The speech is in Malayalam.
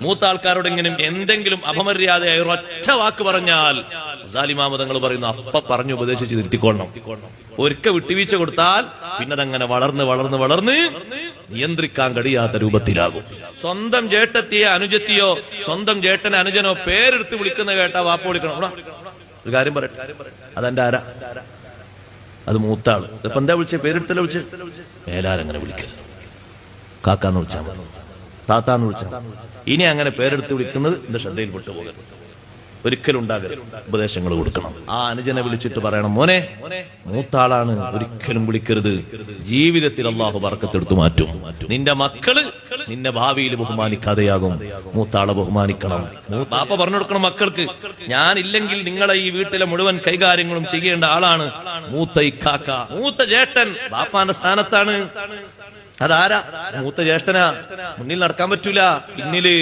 മൂത്ത ആൾക്കാരോടെങ്കിലും എന്തെങ്കിലും അപമര്യാദയായ ഒരൊറ്റ വാക്ക് പറഞ്ഞാൽ ഗസാലിമാമ തങ്ങൾ പറയുന്നു, അപ്പ പറഞ്ഞു ഉപദേശിച്ച് തിരുത്തിക്കൊള്ളണം. ഒരിക്കൽ വിട്ടുവീഴ്ച കൊടുത്താൽ പിന്നെ അതങ്ങനെ വളർന്ന് വളർന്ന് വളർന്ന് നിയന്ത്രിക്കാൻ കഴിയാത്ത രൂപത്തിലാകും. സ്വന്തം ജേട്ടത്തിയോ അനുജത്തിയോ സ്വന്തം ചേട്ടനെ അനുജനോ പേരെടുത്ത് വിളിക്കുന്ന കേട്ടാ വാപ്പ വിളിക്കണം. ഒരു കാര്യം പറയട്ടെ, അതെന്റെ ആരാ? അത് മൂത്താള്. ഇപ്പൊ എന്താ വിളിച്ചേ? പേരെടുത്തല്ല വിളിച്ചേ? മേലാരങ്ങനെ വിളിക്കരുത്. കാക്കാന്ന് വിളിച്ചാൽ മതി, താത്താന്ന് വിളിച്ചാൽ മതി. ഇനി അങ്ങനെ പേരെടുത്ത് വിളിക്കുന്നത് എന്റെ ശ്രദ്ധയിൽപ്പെട്ടു പോകരുത്, ഒരിക്കലും ഉണ്ടാകരുത്. ഉപദേശങ്ങൾ കൊടുക്കണം. ആ അനുജനെ വിളിച്ചിട്ട് പറയണം, മോനെ മൂത്താളാണ്, ഒരിക്കലും വിളിക്കരുത്. ജീവിതത്തിൽ അള്ളാഹു ബർക്കത്തെടുത്തു മാറ്റും. നിന്റെ മക്കള് നിന്നെ ഭാവിയിൽ ബഹുമാനിക്കാതെയാകും. മൂത്താളെ ബഹുമാനിക്കണം. ബാപ്പ പറഞ്ഞു കൊടുക്കണം മക്കൾക്ക്, ഞാനില്ലെങ്കിൽ നിങ്ങളെ ഈ വീട്ടിലെ മുഴുവൻ കൈകാര്യങ്ങളും ചെയ്യേണ്ട ആളാണ് മൂത്ത ഇക്കാക്ക. മൂത്ത ജ്യേഷ്ഠൻ ബാപ്പാന്റെ സ്ഥാനത്താണ്. അതാരാ? മൂത്ത ജ്യേഷ്ഠനാ. മുന്നിൽ നടക്കാൻ പറ്റൂല, പിന്നില്